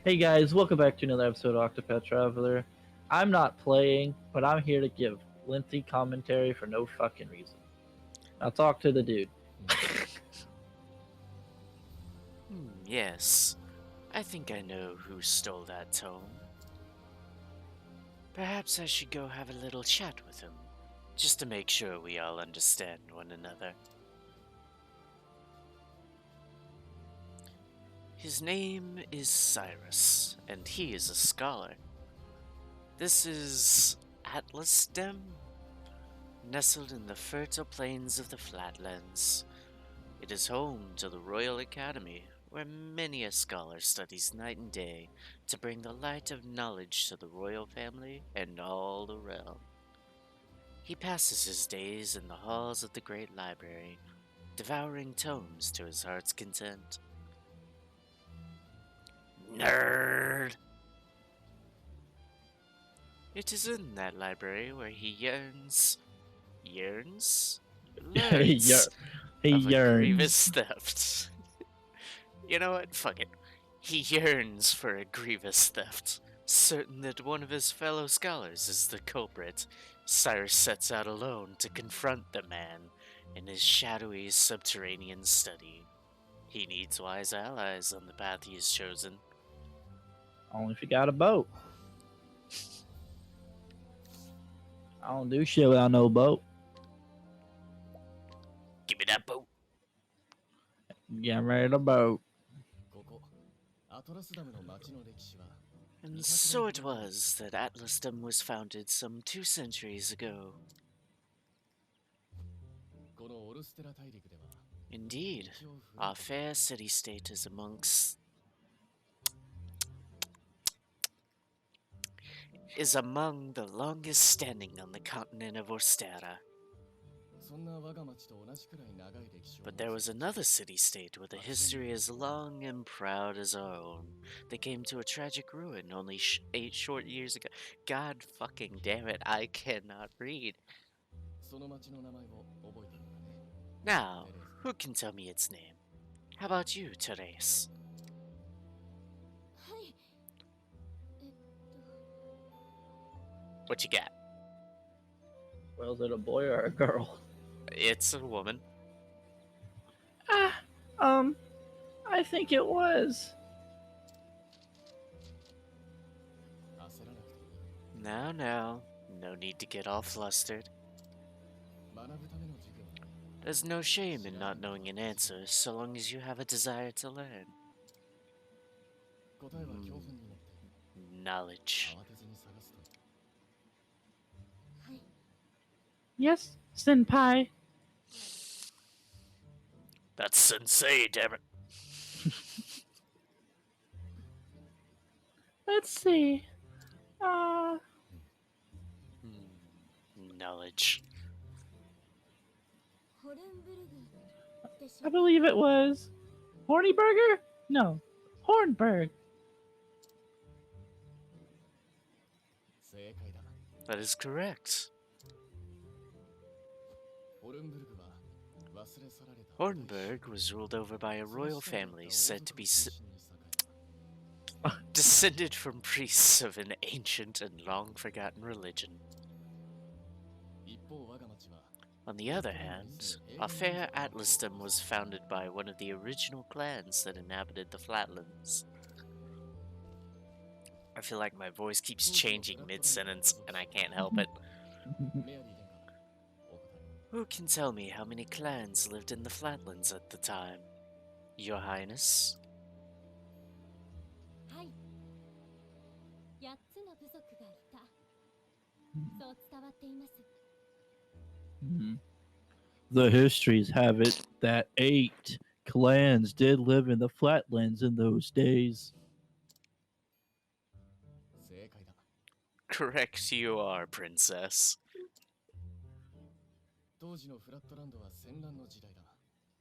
Hey guys, welcome back to another episode of Octopath Traveler. I'm not playing, but I'm here to give lengthy commentary for no fucking reason. Now talk to the dude. Yes. I think I know who stole that tome. Perhaps I should go have a little chat with him, just to make sure we all understand one another. His name is Cyrus, and he is a scholar. This is Atlasdem, nestled in the fertile plains of the Flatlands. It is home to the Royal Academy, where many a scholar studies night and day to bring the light of knowledge to the royal family and all the realm. He passes his days in the halls of the great library, devouring tomes to his heart's content. Nerd! It is in that library where he yearns? he, year- Learns he of a yearns. grievous theft. You know what? Fuck it. He yearns for a grievous theft. Certain that one of his fellow scholars is the culprit, Cyrus sets out alone to confront the man in his shadowy subterranean study. He needs wise allies on the path he has chosen. Only if you got a boat. I don't do shit without no boat. Give me that boat. Get ready to boat. And so it was that Atlasdom was founded some 2 centuries ago. Indeed, our fair city-state is among the longest standing on the continent of Orstera. But there was another city-state with a history as long and proud as our own that came to a tragic ruin only 8 short years ago. God fucking damn it, I cannot read. Now, who can tell me its name? How about you, Therese? What you got? Well, is it a boy or a girl? It's a woman. Ah, um, I think it was. Now, no need to get all flustered. There's no shame in not knowing an answer so long as you have a desire to learn. Knowledge. Yes, senpai. That's sensei, damn it. Let's see. Uh, Knowledge. I believe it was Horny Burger? No, Hornburg. That is correct. Hornburg was ruled over by a royal family said to be descended from priests of an ancient and long forgotten religion. On the other hand, our fair Atlasdom was founded by one of the original clans that inhabited the flatlands. I feel like my voice keeps changing mid-sentence and I can't help it. Who can tell me how many clans lived in the flatlands at the time? Your Highness? The histories have it that 8 clans did live in the flatlands in those days. Correct you are, princess.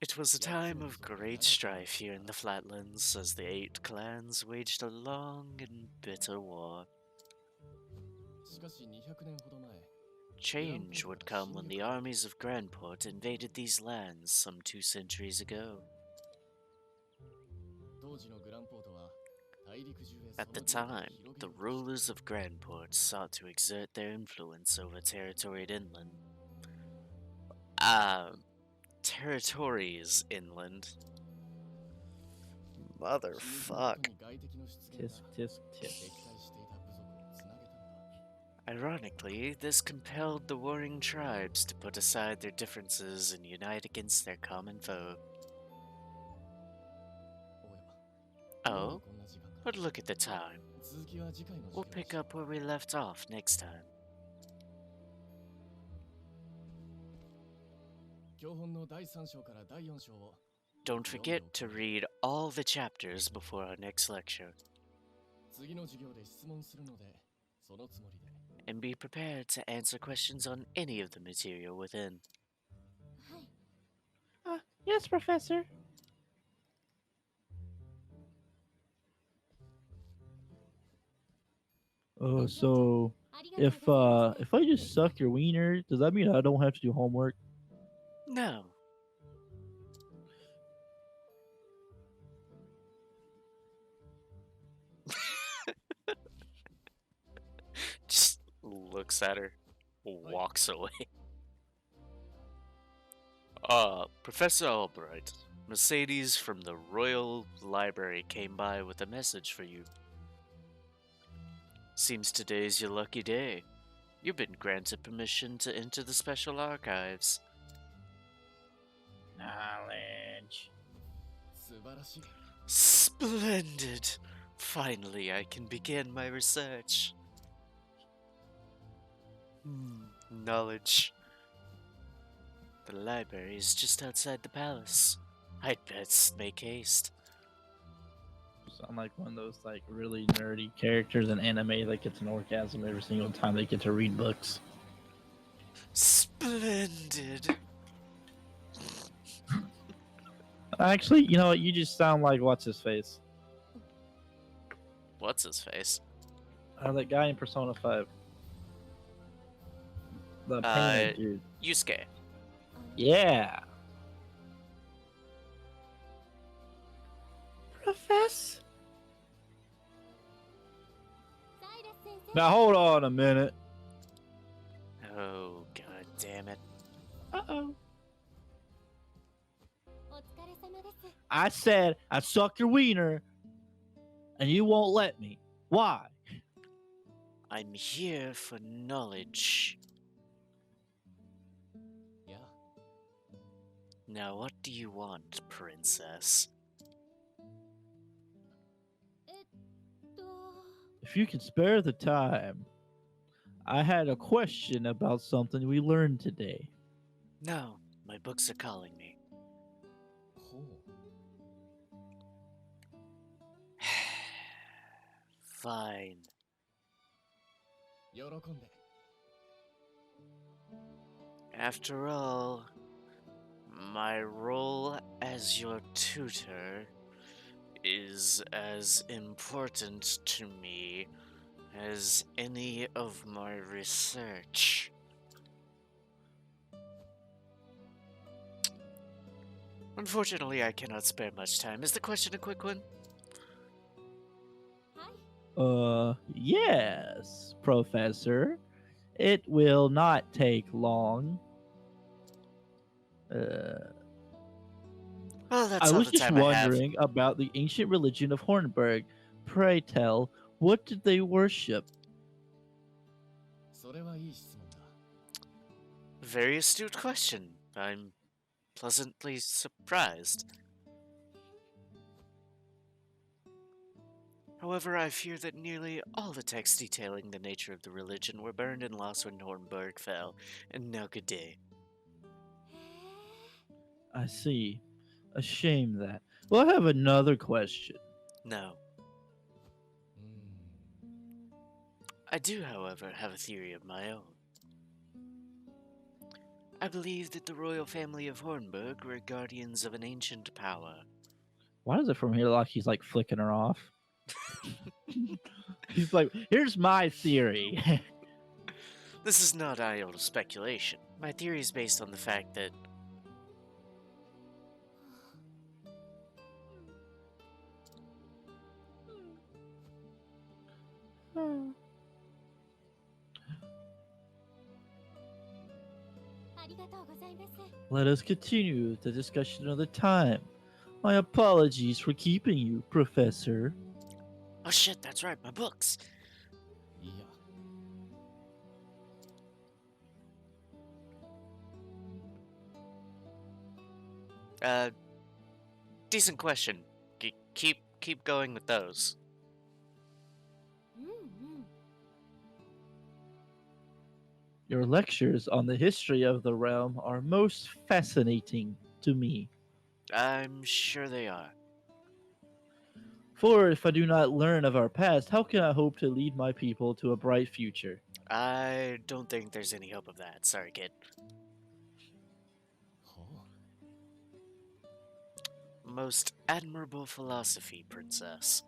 It was a time of great strife here in the flatlands as the 8 clans waged a long and bitter war. Change would come when the armies of Grandport invaded these lands some 2 centuries ago. At the time, the rulers of Grandport sought to exert their influence over territory inland. Territories inland. Motherfuck. Tisk, tisk, tisk. Ironically, this compelled the warring tribes to put aside their differences and unite against their common foe. Oh, but look at the time. We'll pick up where we left off next time. Don't forget to read all the chapters before our next lecture. And be prepared to answer questions on any of the material within. Yes, Professor. Oh, so if I just suck your wiener, does that mean I don't have to do homework? No. Just looks at her, walks away. Professor Albright, Mercedes from the Royal Library came by with a message for you. Seems today's your lucky day. You've been granted permission to enter the special archives. Knowledge. Splendid! Finally, I can begin my research. Knowledge. The library is just outside the palace. I'd best make haste. Sound like one of those like really nerdy characters in anime that gets an orgasm every single time they get to read books. Splendid! Actually, you know what? You just sound like what's his face? What's his face? That guy in Persona 5. The painted dude. Yusuke. Yeah. Professor. Now hold on a minute. Oh, god damn it. Uh-oh. I said I'd suck your wiener, and you won't let me. Why? I'm here for knowledge. Yeah. Now, what do you want, princess? If you can spare the time, I had a question about something we learned today. No, my books are calling me. Fine. After all, my role as your tutor is as important to me as any of my research. Unfortunately, I cannot spare much time. Is the question a quick one? Yes, Professor. It will not take long. Well, that's I all was the just time I have. wondering about the ancient religion of Hornburg. Pray tell, what did they worship? Very astute question. I'm pleasantly surprised. However, I fear that nearly all the texts detailing the nature of the religion were burned and lost when Hornburg fell, and now good day. I see. A shame that. Well, I have another question. No. I do, however, have a theory of my own. I believe that the royal family of Hornburg were guardians of an ancient power. Why does it from here look like he's like flicking her off? He's like, here's my theory. This is not idle speculation. My theory is based on the fact that Let us continue the discussion another time. My apologies for keeping you, Professor. Oh shit, that's right, my books. いや Decent question. Keep going with those. Your lectures on the history of the realm are most fascinating to me. I'm sure they are. For if I do not learn of our past, how can I hope to lead my people to a bright future? I don't think there's any hope of that. Sorry, kid. ほう Most admirable philosophy, princess.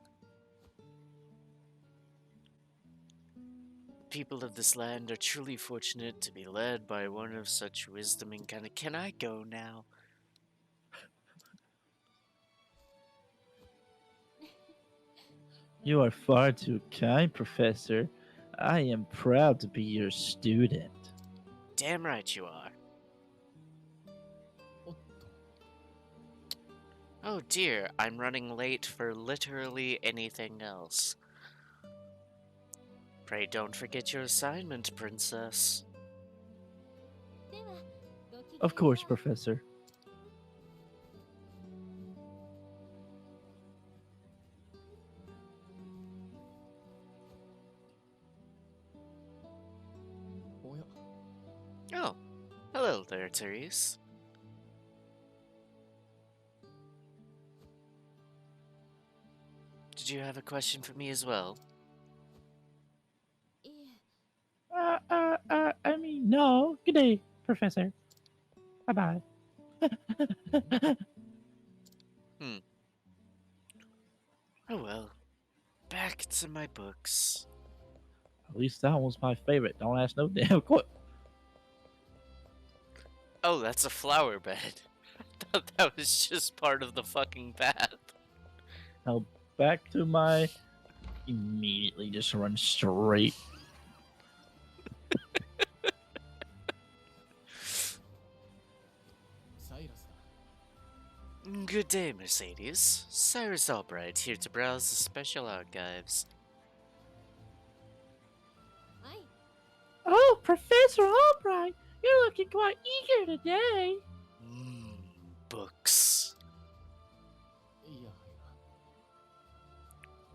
People of this land are truly fortunate to be led by one of such wisdom and kind. Can I go now? You are far too kind, Professor. I am proud to be your student. Damn right you are. おっと Oh dear, I'm running late for literally anything else. Pray don't forget your assignment, princess. Of course, Professor. おや Oh, hello there, Therese. Did you have a question for me as well? I mean, no. Good day, Professor. Bye bye. Oh well. Back to my books. At least that one's my favorite. Don't ask no damn question. Oh, that's a flower bed. I thought that was just part of the fucking path. Now back to my. Immediately just run straight. Cyrus だ Good day, Mercedes. Cyrus Albright here to browse the special archives. Oh, Professor Albright, you're looking quite eager today. Books. いやはや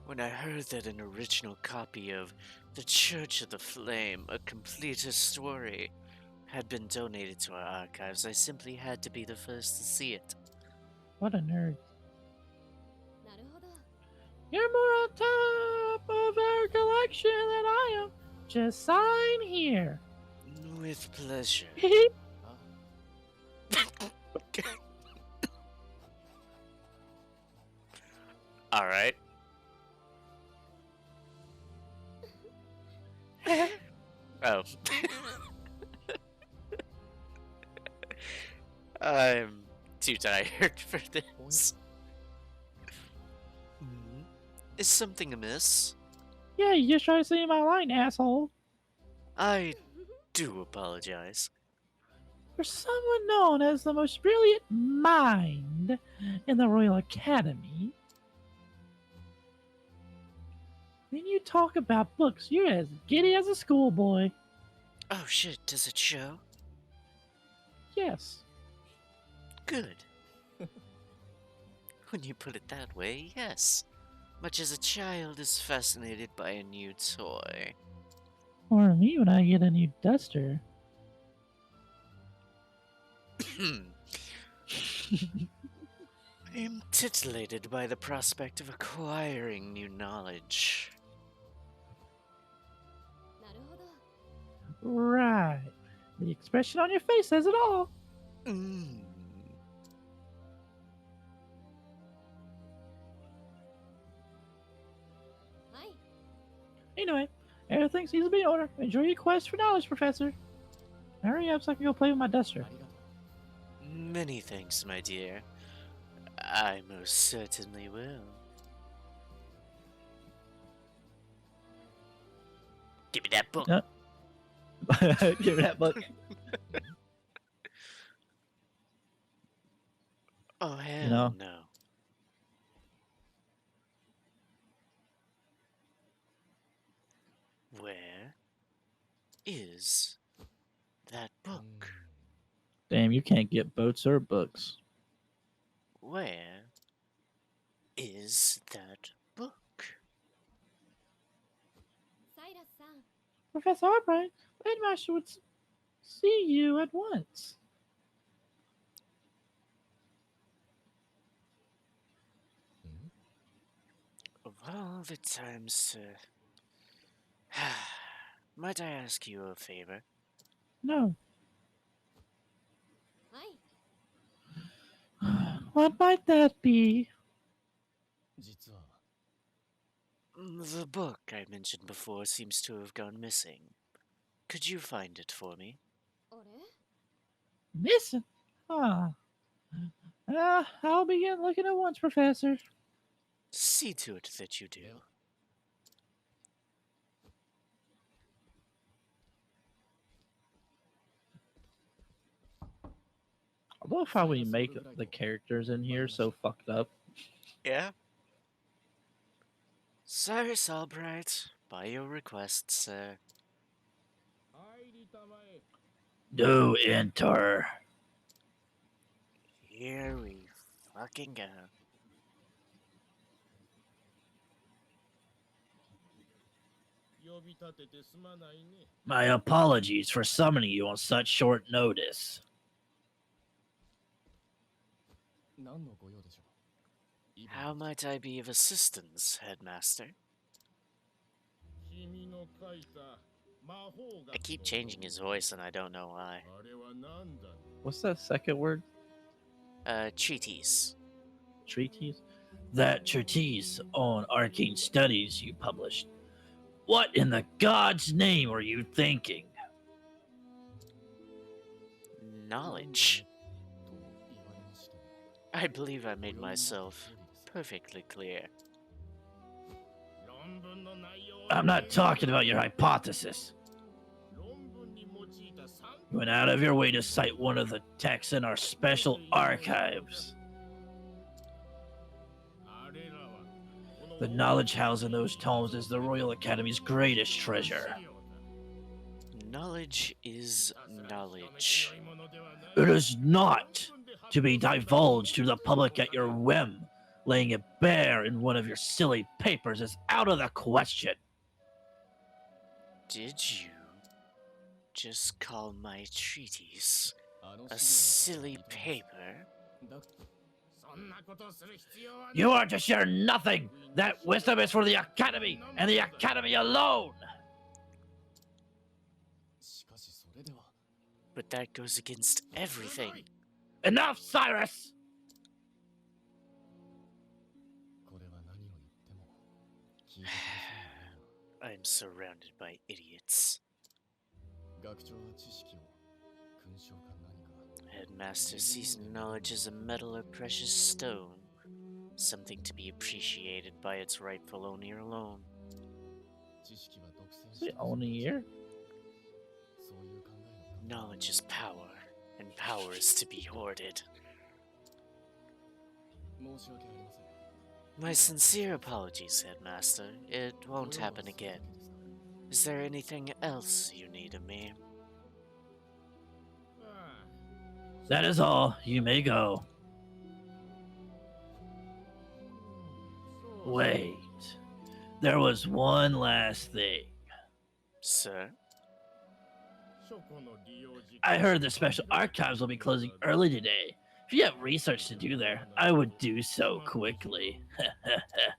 When I heard that an original copy of The Church of the Flame, a completed story, had been donated to our archives, I simply had to be the first to see it. What a nerd. You're more on top of our collection than I am. Just sign here. With pleasure. あ Alright. Oh. I'm too tired for this. Is something amiss? Yeah, you just try to say my line, asshole. I do apologize. For someone known as the most brilliant mind in the Royal Academy, when you talk about books, you're as giddy as a schoolboy. Oh shit, does it show? Yes. Good. When you put it that way, yes. Much as a child is fascinated by a new toy. Or me when I get a new duster. I am titillated by the prospect of acquiring new knowledge. Right. The expression on your face says it all. Anyway, everything seems to be in order. Enjoy your quest for knowledge, Professor. Hurry up so I can go play with my duster. ありがとう Many thanks, my dear. I most certainly will. Give me that book. Give me that book. Hell know? no. Where is that book? Damn, you can't get boats or books. Where is that book? Professor Albright, Headmaster would see you at once. Of all the times to. Might I ask you a favor? No. What might that be? 実は The book I mentioned before seems to have gone missing. Could you find it for me? Missing? Ah. I'll begin looking at once, Professor. See to it that you do. では I love how we make the characters in here so fucked up. Yeah? Cyrus Albright, by your request, sir. 入りたまえ Do enter. Here we fucking go. 呼び立ててすまないね My apologies for summoning you on such short notice. 何のご用でしょう How might I be of assistance, Headmaster? 君の書いた魔法学 I keep changing his voice and I don't know why. あれは何だ What's that second word? Treatise. Treatise? That treatise on arcane studies you published. What in the God's name were you thinking? Knowledge. と言われましても I believe I made myself perfectly clear. 論文の内容 I'm not talking about your hypothesis. 論文に用いた参 You went out of your way to cite one of the texts in our special archives. あれらはこの The knowledge housed in those tomes is the Royal Academy's greatest treasure. Knowledge is knowledge. It is not to be divulged to the public at your whim. Laying it bare in one of your silly papers is out of the question. Did you just call my treatise あの a 資料 silly は paper? だそんなことする必要は You are to share nothing. That wisdom is for the Academy and the Academy alone. しかしそれでは But that goes against everything. Enough, Cyrus! これは何を言っても聞いてください I'm surrounded by idiots. 学長は知識を勲章か何か Headmaster sees knowledge as a metal or precious stone, something to be appreciated by its rightful owner alone. 知識は独占 Is し it only here? そういう考えの Knowledge is power, and power is to be hoarded. 申し訳ありません My sincere apologies, Headmaster. It won't happen again. Is there anything else you need of me? That is all. You may go. Wait. There was one last thing. Sir? I heard the special archives will be closing early today. If you have research to do there, I would do so quickly. やれやれ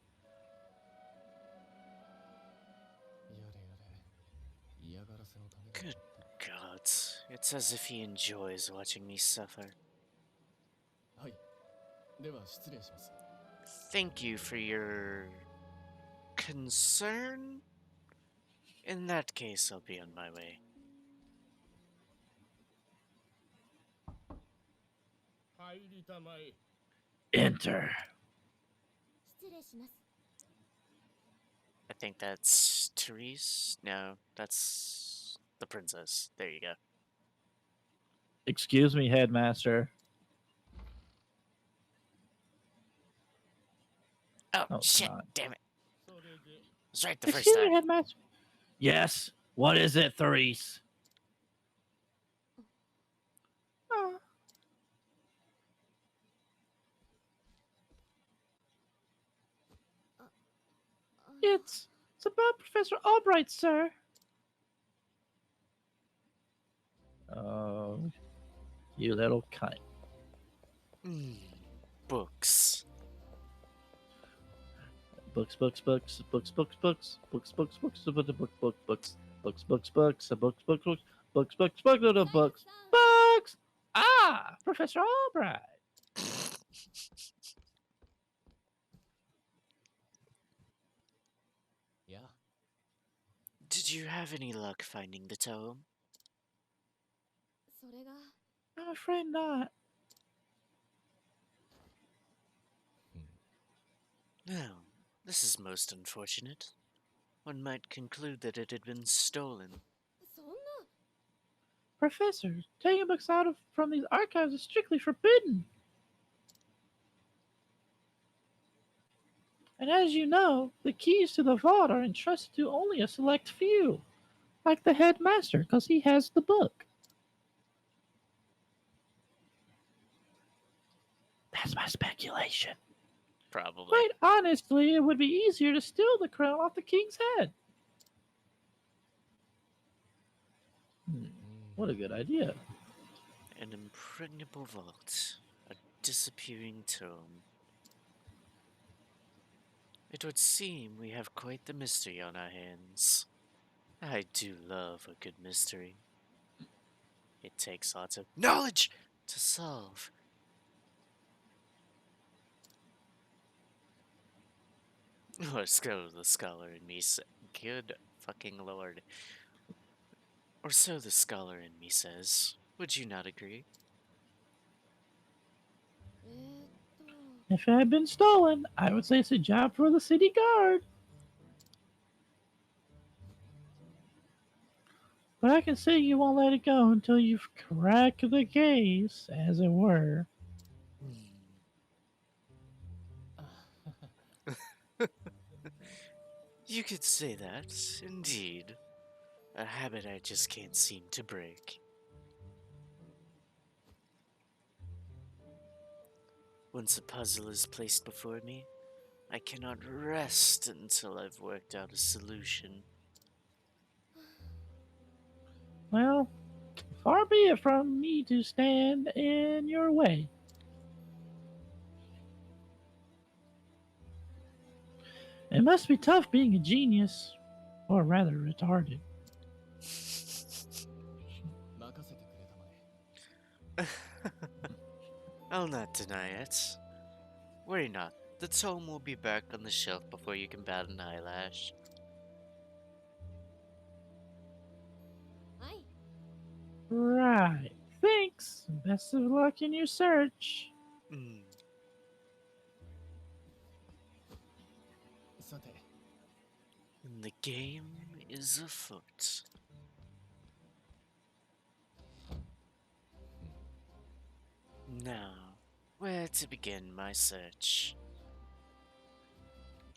嫌がらせのためだ Good God. It's as if he enjoys watching me suffer. はいでは失礼します Thank you for your concern. In that case, I'll be on my way. 入りたまえ Enter. I think that's Therese. No, that's the princess. There you go. Excuse me, Headmaster. Oh, Oh, shit, come on. damn it. It was right the first Excuse me, time. headmaster. Yes. What is it, Therese? Oh. It's about Professor Albright, sir. Oh, you little cunt. Books. Books, books, books, books, books, books, books, books, books, book, book, book, books, books, books, books, books, books, books, books, books, books, little books, books. Ah, Professor Albright. Yeah. Did you have any luck finding the tome? それが I'm afraid not. No, this is most unfortunate. One might conclude that it had been stolen. そんな Professor, taking books out from these archives is strictly forbidden. And as you know, the keys to the vault are entrusted to only a select few, like the headmaster, because he has the book. That's my speculation. Probably. Quite honestly, it would be easier to steal the crown off the king's head. What a good idea. An impregnable vault. A disappearing tome. It would seem we have quite the mystery on our hands. I do love a good mystery. It takes lots of knowledge to solve. Or so the scholar in me says. Good fucking lord. Or so the scholar in me says. Would you not agree? えーっと If it had been stolen, I would say it's a job for the city guard. But I can see you won't let it go until you've cracked the case, as it were. You could say that, indeed. A habit I just can't seem to break. Once a puzzle is placed before me, I cannot rest until I've worked out a solution. Well, far be it from me to stand in your way. It must be tough being a genius, or rather retarded. 任せてくれたまえ。 I'll not deny it. Worry not, the tome will be back on the shelf before you can bat an eyelash. はい Right. Thanks. Best of luck in your search. さて、 And the game is afoot. Now, where to begin my search?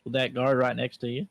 With that guard right next to you.